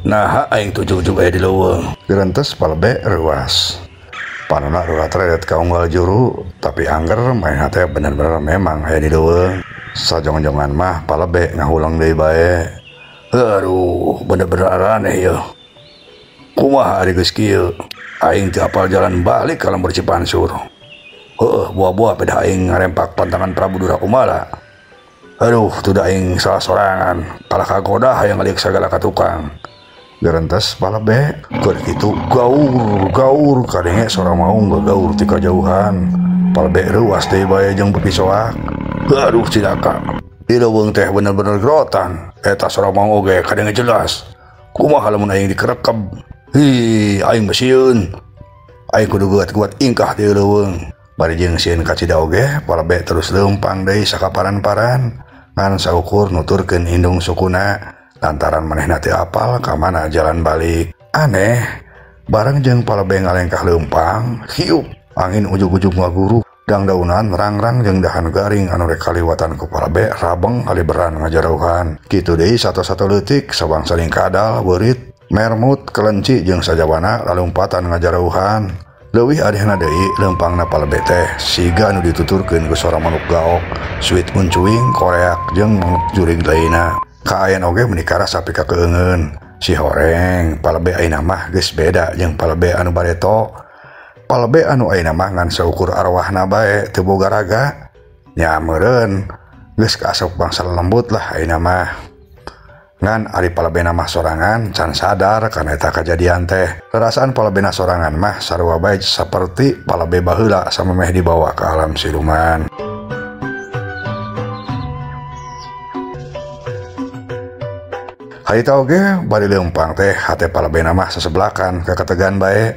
Nah aing tujuh-ujuk aya di leuweung. Gerentes palbe ruas. Panona rurat redet ka unggal juru, tapi angger main teh bener-bener memang aya di leuweung. Sajong-jongan mah palbe ngahulang deui bae. Aduh, bener-bener aneh ya. Kumaha ari geus kieu? Aing teu apal jalan balik ka Lembur Cipansur. Buah-buah peda aing ngarempak pantangan Prabu Durakumala. Aduh, tuh aing salah sorangan, kalah kagoda hayang ngaliuk sagala ka tukang. Gerentes palbe keur kitu gaur kadenge sorang maung gagaur ti kajauhan. Palbe ruas deui bae jeung bepisoak. Aduh, cilaka. Di leuweung teh bener-bener gerotan. Eta sorang maung oge kadenge jelas. Kumaha lamun aing dikerekeb? Aing besieun. Aing kudu guat-guat ingkah di leuweung. Bari jeung sieun ka cida oge, palbe terus leumpang deui sakaparan-paran ngan saukur nuturkeun indung sukuna lantaran manehna teu apal ka mana jalan balik. Aneh, bareng jeung palbe ngalengkah leumpang, hiup angin ujug-ujug ngaguru, dangdaunan rangrang jeung dahan garing anu rek kaliwatan ku palbe rabeng kaliberan ngajarauhan. Kitu deui sato-sato leutik sabangsa kadal beurit mermut kelenci jeung sajawana lalumpatan ngajarauhan. Leuwih adehna deui leumpangna palbe teh siga anu dituturkeun ku sorang manuk gaok, suit muncuing, koreak jeung manuk jurig lainna. Kaayan oge menikara sapi ka keungeun. Si horeng palbe ayeuna mah geus beda jeung palbe anu bareto. Palbe anu ayeuna mah ngan saukur arwahna bae teu boga raga. Nya meureun geus kaasup bangsal lembut lah ayeuna mah. Ngan ari palebena mah sorangan can sadar kana eta kajadian teh. Rarasaan palebena sorangan mah sarua bae saperti palebe baheula samemeh dibawa ke alam siluman. Harita oge bari leumpang teh hate palebena mah sasebelakan kaketegan bae.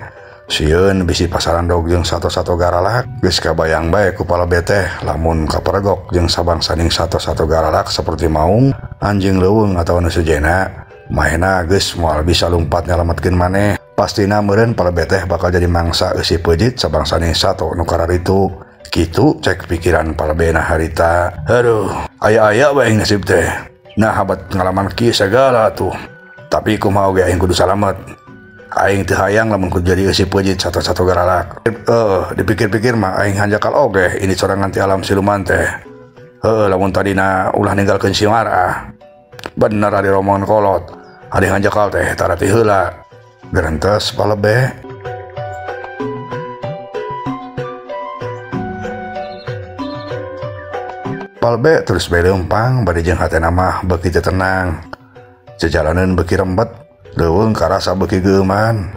Sieun bisi pasaran dog jeung sato-sato garalak geus kabayang bae ku palebe teh lamun kaperegok jeung sabangsaning sato-sato garalak saperti maung, anjing leuweung atawa nu sujena, maena geus moal bisa lumpat nyalametkeun maneh. Pastina meureun palebe teh bakal jadi mangsa eusi peujit sabangsaning sato nu kararitu. Kitu cek pikiran palebena harita. Aduh, aya-aya bae nasib teh. Nah habat ngalaman kieu sagala tuh. Tapi kumaha oge aing kudu salamet. Aing teu hayang lamun kudu jadi eusi peujit sato-sato garalak. Dipikir-pikir mah aing hanjakal oge ini sorangan ti alam siluman teh. Lamun tadina ulah ninggalkeun si Marah. Bener ari romongan kolot. Ari hanjakal teh tara ti heula. Gerentes palebe. Palbe terus bae leumpang bari jeung hatena mah beuki teu tenang. Jajalaneun beuki rembet. Leuweung karasa beuki geuman.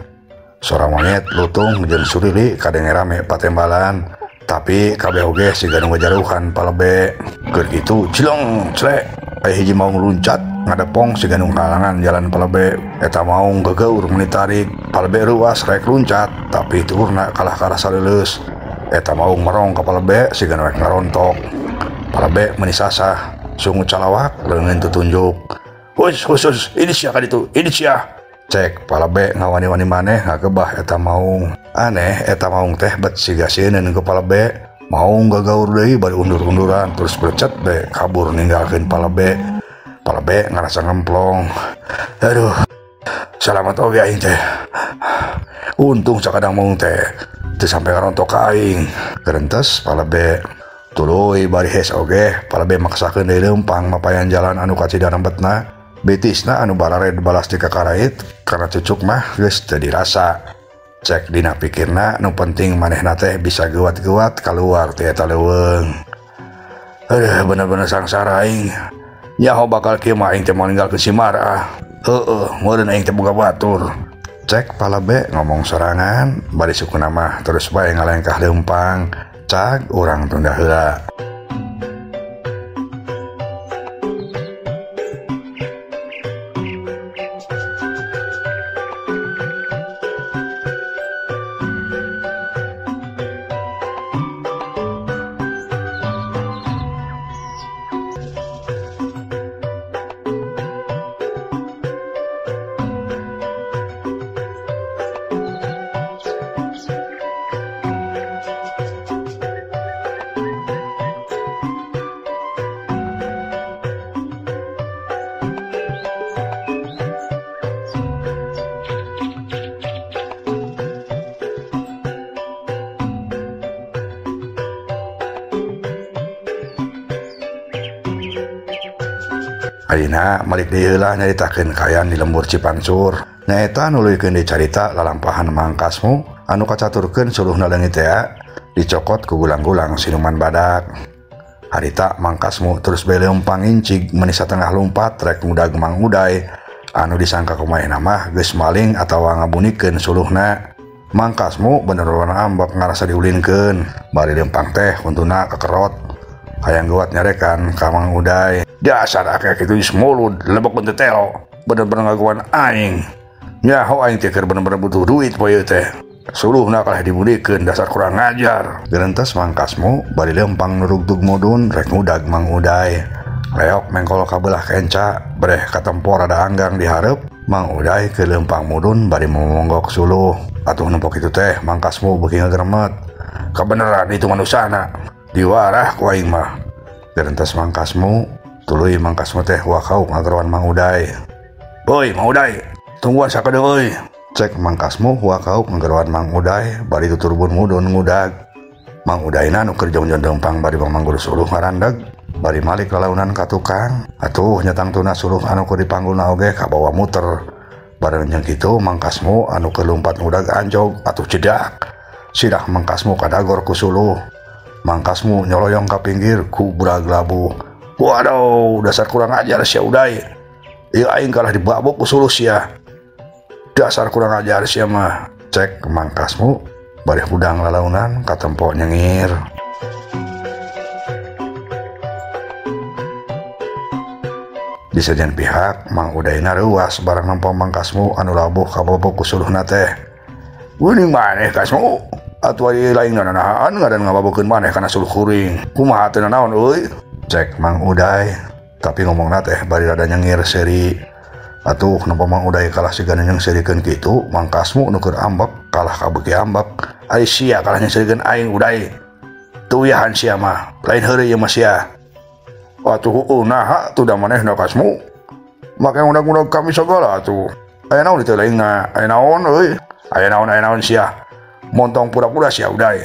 Sorang monyet lutung jeung surili kadenge rame patembalan. Tapi kabeh oge siga nu ngajaruhan palebe. Keur kitu cilong clek aya hiji maung luncat ngadepong siga nu ngalangan jalan palebe. Eta maung gagaur meuni tarik. Palebe ruas rek luncat tapi turna kalah karasa leuleus. Eta maung merong ka palebe siga nu rek ngarontok. Palebe meuni sasah sungu calawak leungeun tutunjuk. Hus, ini sia ka ditu, ini sia. Cek palebe ngawani-wani maneh ngagebah eta maung. Aneh eta maung teh bet siga sieuneun ku palebe. Maung gagaur deui bari undur-unduran terus berecet be kabur ninggalkeun palebe. Palebe ngarasa ngemplong. Aduh, salamet oge aing teh. Untung sakadang maung teh teu sampe ngarontok ka aing. Gerentes palebe tuluy bari hes oge palebe maksakeun deui leumpang mapayan jalan anu kacida rembetna. Betisna anu barared balas ti kakarait karena cucuk mah geus teu dirasa. Cek dina pikirna nu penting manehna teh bisa geuat-geuat kaluar ti eta leuweung. Aduh, bener-bener sangsara aing. Nyaho bakal kieu mah aing teh moal ninggalkeun si Marah. Meureun aing teh boga batur. Cek palebe ngomong sorangan bari sukuna mah terus bae ngalengkah leumpang. Cag urang tunda heula. Ayeuna malik deui heula nyaritakeun kaayaan di lembur Cipansur. Nyaeta nuluykeun di carita lalampahan Mangkasmu anu kacaturkeun suluhna leungit teh dicokot ku gulang-gulang siluman badak. Harita Mangkasmu terus beleumpang incig meuni satengah lumpat rek ngudag Mang Uday anu disangka kumaha mah geus maling atawa ngabunikeun suluhna. Mangkasmu bener-bener ambek ngarasa diulinkeun bari leumpang teh untuna kekerot hayang geuat nyarekan ka Mang Uday. Dasar akeh kitu semulud lebok teu telo bener-bener ngaguan aing. Nyaho aing teh keur bener-bener butuh duit poe teh. Suluhna kalah dibudikeun dasar kurang ngajar. Gerentas Mangkasmu bari leumpang nurugdug mudun rek ngudag Mang Uday. Leok mengkol kabelah kenca breh katempo rada anggang dihareup. Mang Uday ke leumpang mudun bari momonggok suluh. Atuh nempok itu teh Mangkasmu beuki ngagremet. Kabeneran itu manusana diwarah ku aing mah. Gerentas Mangkasmu tuluy Mangkasmu teh wakauk ngagerowan Mang Uday. "Oi Mang Uday, tungguan sakade euy." Cek Mangkasmu wakauk ngagerowan Mang Uday bari tuturbun mudun ngudag. Mang Udayna nu keur jong-jong deumpang bari manggul suluh ngarandeg bari malik lalaunan ka tukang. Atuh nyatangtuna suluh anu keur dipanggulna oge kabawa muter. Bareng jeung kitu Mangkasmu anu keur lumpat ngudag anjog atuh cedak. Sidah Mangkasmu kadagor ku suluh. Mangkasmu nyoloyong ka pinggir ku burag labuh. Waduh, dasar kurang ajar sia Uday. Ieu aing kalah dibabok ku suluh sia. Dasar kurang ajar sia mah. Cek Mangkasmu bari hudang lalaunan katempo nyengir. Di sajian pihak Mang Udayna reuas barang nampa Mangkasmu anu labuh kababok ku suluhna teh. "Geuning maneh Kasmu? Atuh ieu lain nanahan ngadan ngababokeun maneh kana suluh kuring. Kumaha teu naon euy?" Cek Mang Uday, tapi ngomongna teh bari rada nyengir seuri. Atuh napa Mang Uday kalah sigana nyengserikeun kitu, Mangkasmu nu keur ambek kalah ka beuki ambek. Ari sia kalah nyengserikeun aing Uday. Tuyahan sia mah, lain heureuy ieu mah sia. Atuh naha tuh da manehna Kasmu? Make udag-udag kami sagala atuh. Aya naon teh laingna? Aya naon euy? Aya naon sia? Montong pura-pura sia Uday.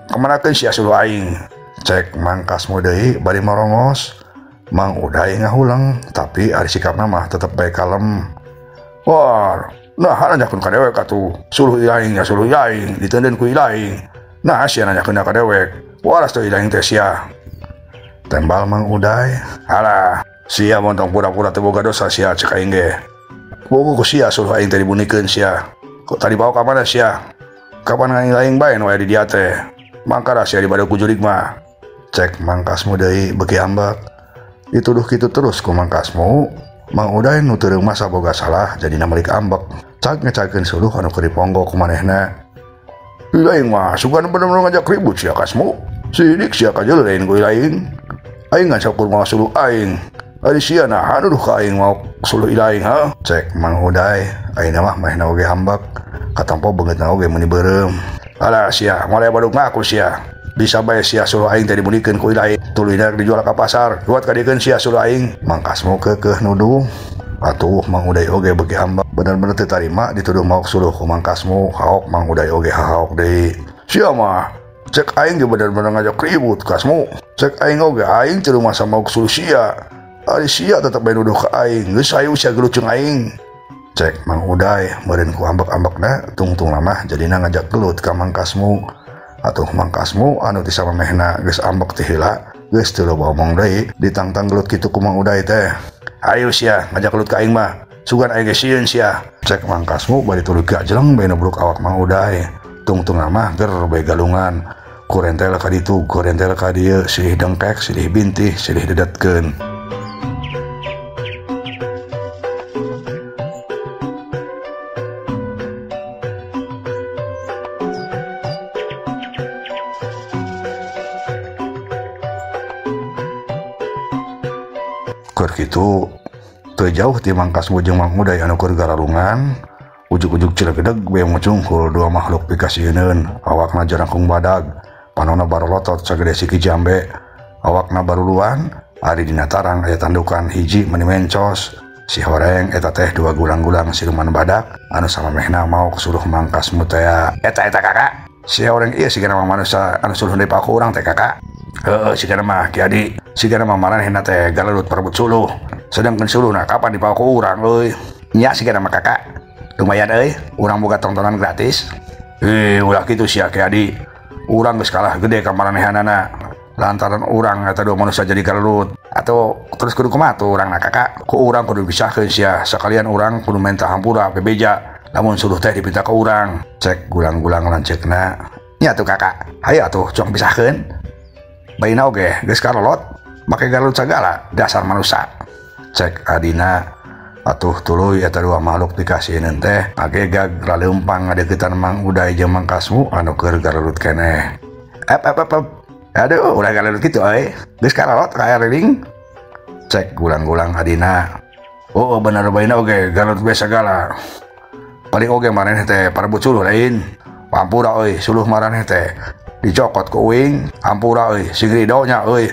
Kamanakeun sia suluh aing? Cek Mangkasmu deui bari marongos. Mang Uday ngahulang tapi ari sikapna mah tetep bae kalem. "War, nah nanyakeun ka dewek atuh. Suluh ilaing ya suluh ilaing, diteundeun ku ilaing. Nah sia nanyakeun ka dewek. Waras teu ilaing teh sia." Tembal Mang Uday. "Alah, sia montong pura-pura teu boga dosa sia cek aing ge. Boga ku sia suluh aing teh dibunikeun sia. Kok tadi bawa ka mana sia? Kapan ngaing bae nu aya di dieu teh? Mangkara sia dibadeu ku jurig mah." Cek Mangkasmu deui beuki ambek. Dituduh kitu terus ku Mangkasmu. Mang Uday nu teu reung masa boga salah jadina malik ambek. Cak ngecakeun suluh anu keur diponggo ku manehna. "Ilaing mah sugan bener-bener ngajak ribut sia Kasmu. Sidik sia kajeul lain ku ilaing. Aing ngan sakur mau suluh aing. Ari sia naha nuduh ka aing mau suluh ilaing ha?" Cek Mang Uday, ayeuna mah manehna oge ambek. Katampo beungeutna oge meuni beureum. "Alah sia, moal badug ngaku sia. Bisa bae sia suluh aing teh dibunikeun ku ilaing. Tuluy dijual ka pasar. Buat kadikeun sia suluh aing." Mangkasmu keukeuh nuduh. Atuh Mang Uday oge beuki ambek bener-bener teu tarima dituduh maok suluh ku Mangkasmu. Haok Mang Uday oge hahaok deui. "Sia mah cek aing ge bener-bener ngajak ribut Kasmu. Cek aing oge aing teu masa maok suluh sia. Ari sia tetep bae nuduh ka aing. Geus hayu sia geluceung aing." Cek Mang Uday meureun ku ambek-ambekna tungtung mah jadina ngajak gelut ka Mangkasmu. Atuh Mangkasmu anu ti samemehna geus ambek ti heula geus teu loba omong deui ditangtang gelut kitu ku Mang Uday teh. "Hayu sia ngajak gelut ka aing mah. Sugan aing ge sieun sia." Cek Mangkasmu bari tuluy gajeleng bae nubruk awak Mang Uday. Tungtung mah ger bae galungan. Kurentel ka ditu, kurentel ka dieu, silih dengkek, silih bintih, silih dedetkeun. Keur kitu teu jauh ti Mangkasmu jeung Mang Uday anu keur gararungan. Ujug-ujug Cilegedeg beong mucungkul dua makhluk pikasieun. Awakna jarangkung badag, panonna barolotot sagede siki jambe. Awakna baruluan, ari dina tarang aya tandukan hiji meuni mencos. Si horeng eta teh dua gulang-gulang siluman badak anu samemehna maok suluh Mangkasmu teh. Eta kakak. Si horeng ieu sigana mah manusia anu suluh deui paku urang teh kakak. Sigana mah Ki Adi, sigana mah maranehna teh galelut perebut suluh. sedangkan suluhna kapan dibawa ke urang euy. Nya sih nama kakak lumayan euy, urang boga tontonan gratis. Ulah kitu sia Ki Adi, urang geus kalah gede ka maranehanana lantaran urang eta dua manusia jadi galut. Atau terus kudu kumaha tuh urangna kakak, ku urang kudu pisahkeun sia, sekalian urang kudu minta hampura pe beja lamun suluh teh dipinta ke urang. Cek gulang-gulang lanceukna, nya tuh kakak hayu atuh cong pisahkeun. Baina oge geus kalolot make galut sagala dasar manusia. Cek adina, atuh tuluy eta dua makhluk dikasieun teh agegag laleumpang ngadeukeutan Mang Uday jeung Mang Kasmu anu keur galut keneh. Aduh udah galut kitu euy, geus kalolot ka riring. Cek gulang-gulang adina, oh bener baina oge galut we sagala. Paling oge maraneh teh parebut suluh lain. Pampura euy suluh maraneh teh dicokot ku uing, ampura euy sing ridho nya euy.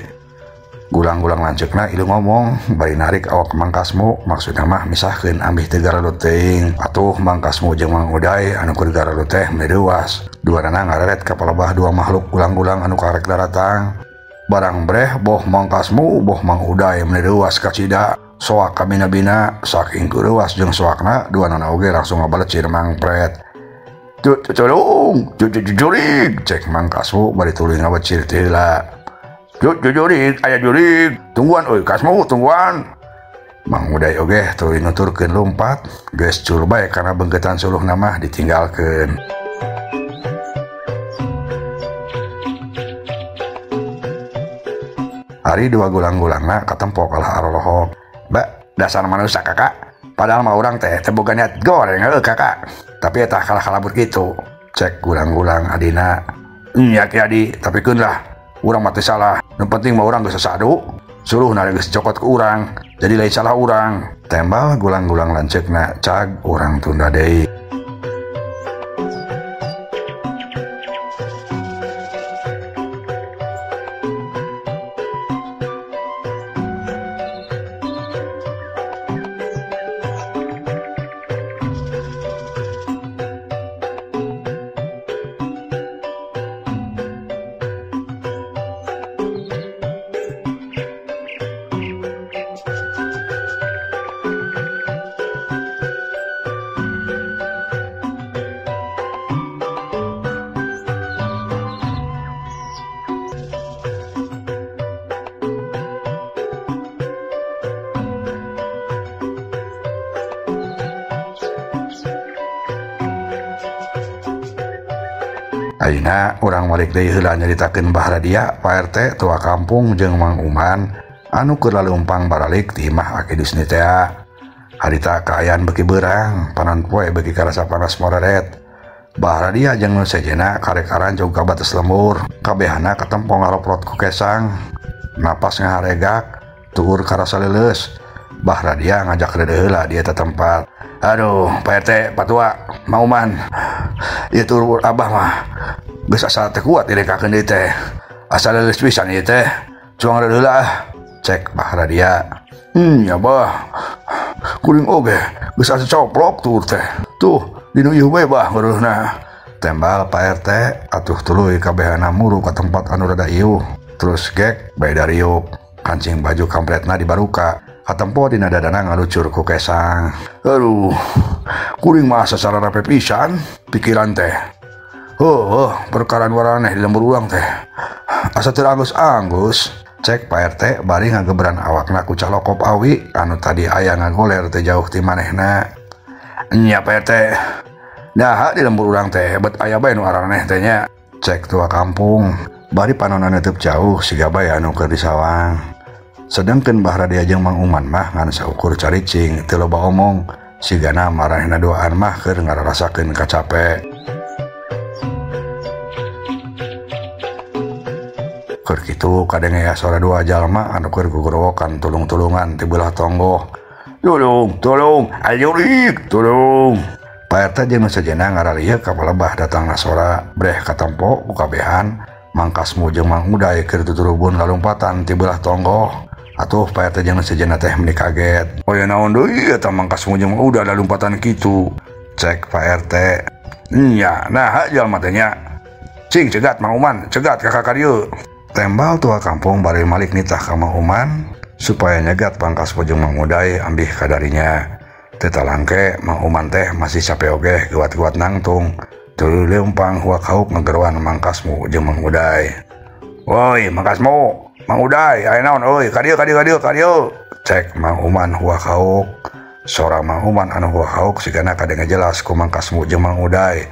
Gulang-gulang lanceukna ilu ngomong bari narik awak Mang Kasmu, maksudna mah misahkeun ambih teu galut teuing. Atuh Mang Kasmu jeung Mang Uday anu keur galut teh medeuwas. Duanana ngareret ka palebah dua makhluk gulang-gulang anu karek daratang. Barang breh boh Mang Kasmu boh Mang Uday medeuwas ka cida. Soak ka bina-bina saking keurewas jeung soakna duanana oge langsung ngabalecir Mang Pret. Tolong, jurig, cek Mang Kasmu bari tuluy ngabecir teh heula. Jurig, aya jurig, tungguan euy Kasmu, tungguan. Mang Uday oge tuluy nuturkeun lompat, geus cur bae karena beungkeutan suluhna mah ditinggalkeun. Hari dua gulang-gulangna katempo kalah arolohok. Mbak, dasar manusia kakak, padahal mah urang teh boga niat goreng heuh kakak. Tapi eta kalah kalabur kitu. Cek gulang-gulang adina, nya Ki Adi, tapi keun lah, urang mah teu salah. Nu penting mah urang geus sasadu, suluhna geus cokot ke urang, jadi lain salah urang. Tembal gulang-gulang lanceukna, cag urang tunda deui. Ayeuna urang balik deui heula nyaritakeun Bahradia, Pak RT, tua kampung jeung Mang Uman anu keur laleumpang baralik ti imah Akidusni teh. Harita kaayaan beuki beurang, panan poe beuki karasa panas moredet. Bahradia jeung nu sejenna karek aranjog ka bates lembur, kabehana katempo ngaroprot ku kesang. Napas ngaharegak, tuur karasa leuleus. Bahradia ngajak deudeuh heula di eta tempat. Aduh, Pak RT, Patua, Mang Uman, ieu tur Abah mah geus asa teh kuat direkakeun deui teh. Asa leuleus pisan ieu teh. Cuang deudeuh heula. Cek Bahradia. Ya Bah. Kuring oge geus asa coplok tur teh. Tuh, dinu ieu we Bah ngeureunna. Tembal Pak RT, atuh tuluy kabehana muru ka tempat anu rada ieuh. Terus gek bae dariuk, kancing baju kampretna dibaruka. Katempo dina dadana ngalucur ku kesang. Aduh, kuring mah sacara rapi pisan pikiran teh. Perkara waraneh di lembur urang teh. Asa teu anggus-anggus. Cek Pak RT bari ngagebran awakna ku calokop awi anu tadi aya ngagoler teh jauh ti manehna. Nya Pak RT. Nah, di lembur urang teh bet aya bae nu araneh teh nya. Cek tua kampung, bari panonna neuteub jauh siga bae anu keur disawang. Sedangkan Bahradia jeung Mang Uman mah ngan saukur caricing teu loba omong, sigana marahna doaan mah keur ngararasakeun kacape. Keur kitu kadenge aya sora dua jalma anu keur gogorowokan tulung-tulungan ti beulah tonggo. Tolong, ajurig, tolong. Pak RT jeung nu sejenna ngararieu ka palebah datangna sora breh katempo ku kabehan Mang Kasmu jeung Mang Uday keur tuturubun lalumpatan ti beulah tonggo. Atuh Pak RT jeung sejenna teh meni kaget. Oh ya naon deui eta Mang Kasmu jeung udah lalumpatan kitu. Cek Pak RT. Nya, nah jalma teh nya. Cing cegat Mang Uman, cegat ka dieu. Tembal tua kampung bari malik nitah ka Mang Uman, supaya nyegat pangkas jeung Mang Uday ambih kadarinya. Tetalangke Mang Uman teh masih capek oge gewat-gewat nangtung. Tuluy leumpang huak hauk ngageruan Mang Kasmu jeung Mang Uday. "Woi, Mang Kasmu, Mang Uday, aya naon euy? Ka dieu. Cek Mang Uman huak hauk. Sora Mang Uman anu huak hauk sigana kadenge jelas ku Mang Kasmu jeung Mang Uday.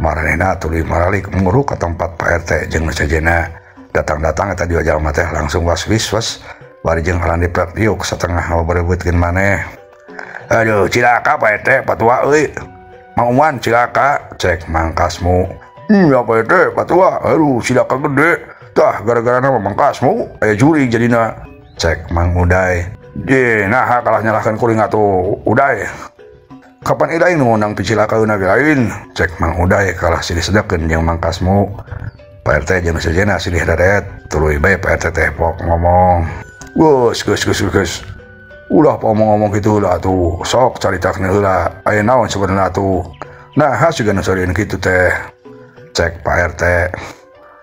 Maranehna tuluy maralik muruk ka tempat Pak RT jeung nu sejenna. Datang-datang eta dua jalma teh langsung was-was bari jeung halan diplek diuk satengah ngaberebutkeun maneh. "Aduh, cilaka Pak RT, patua euy. Mang Uman cilaka," cek Mang Kasmu. "Ya Pak RT, patua, aduh cilaka gede. Tah gara-gara nama Mang Kasmu aya juri jadina," cek Mang Uday. "Nah kalah nyalahkan kuring atuh Uday. Kapan ieu nu ngundang picilakaeun ge lain," cek Mang Uday kalah silih sedekeun jeung Mang Kasmu. Pak RT jeung sejenna silih dadet, tuluy bae Pak RT teh pok ngomong. Gus. Ulah ngomong kitu lah tuh, sok caritakeun heula, aya naon sebenarnya tuh. Nah, siga nu sorieun kitu teh, cek Pak RT.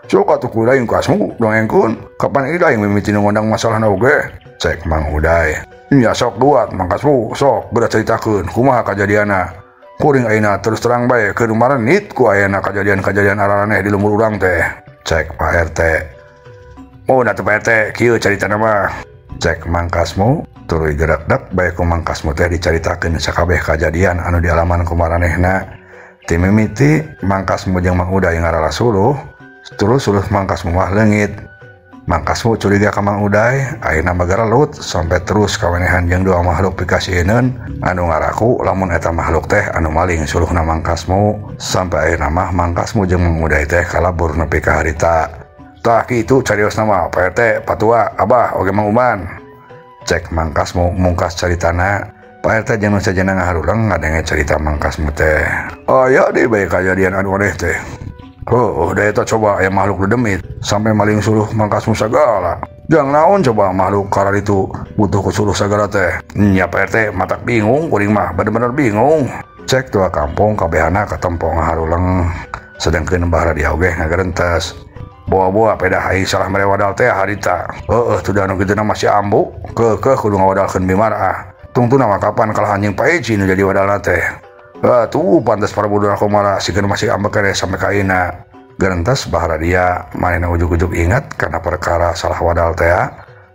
"Sok atuh ku lain Kasmu dongengkeun, kapan ieu yang mimiti ngundang masalahna oge," cek Mang Uday. "Ya sok duat Mang Kasmu, sok berat caritakeun kumaha kajadianna. Kuring ayeuna terus terang bae keur marenit ku ayeuna kajadian-kajadian araraneh di lembur urang teh," cek Pak RT. "Oh, nah teh Pak RT, kieu caritana mah," cek Mang Kasmu. Tuluy gerak-dak bae ku Mang Kasmu teh dicaritakeun sakabeh kajadian anu dialaman ku maranehna. Ti mimiti Mang Kasmu jeung Mang Uday ngaralas suluh, terus Mang Kasmu mah leungit. Mang Kasmu curiga ka Mang Uday, ayeuna magarelut sampai terus kawenehan jeung dua makhluk pikasieun anu ngaraku lamun eta makhluk teh anu maling suluhna Mang Kasmu. Sampai ayeuna mah Mang Kasmu jeung Mang Uday teh kalabur nepi ka harita. Tah kitu cariosna mah Pak RT, patua, Abah oge Mang Uman, cek Mang Kasmu mungkas caritana. Pak RT jeung nu sejenna ngaharureng ngadenge cerita Mang Kasmu teh. "Aya deui bae kajadian anu aneh teh. Da eta coba aya makhluk dedemit sampai maling suluh Mang Kasmu sagala. Jang naon coba makhluk karar itu butuh ku suluh sagala teh?" "Nya Pak RT, matak bingung kuring mah, bener-bener bingung," cek tua kampung kabehana katempo ngaharureng. Sedengkeun Mbah Radia oge ngagarentes. "Boa-boa pedah aing salah mere wadal teh harita. Teu anu kituna masih ambu. Keukeuh kudu ngawadalkeun bimara. Tungtuna mah kapan kalah anjing Paeci nu jadi wadalna teh. Tuh pantes para budona komara sikeun masih ambek kere sampe ka ayeuna." Garentes Mbah Radia manehna ujug-ujug ingat kana perkara salah wadal teh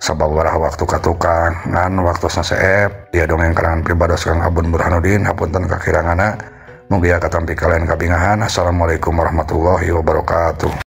sababaraha waktu ka tukang ngan waktosna seep. Dia dongeng karangan pribados Kang Abun Burhanuddin, hapunten kakiranganna. Mugia katampi kalian kabingahan. Assalamualaikum warahmatullahi wabarakatuh.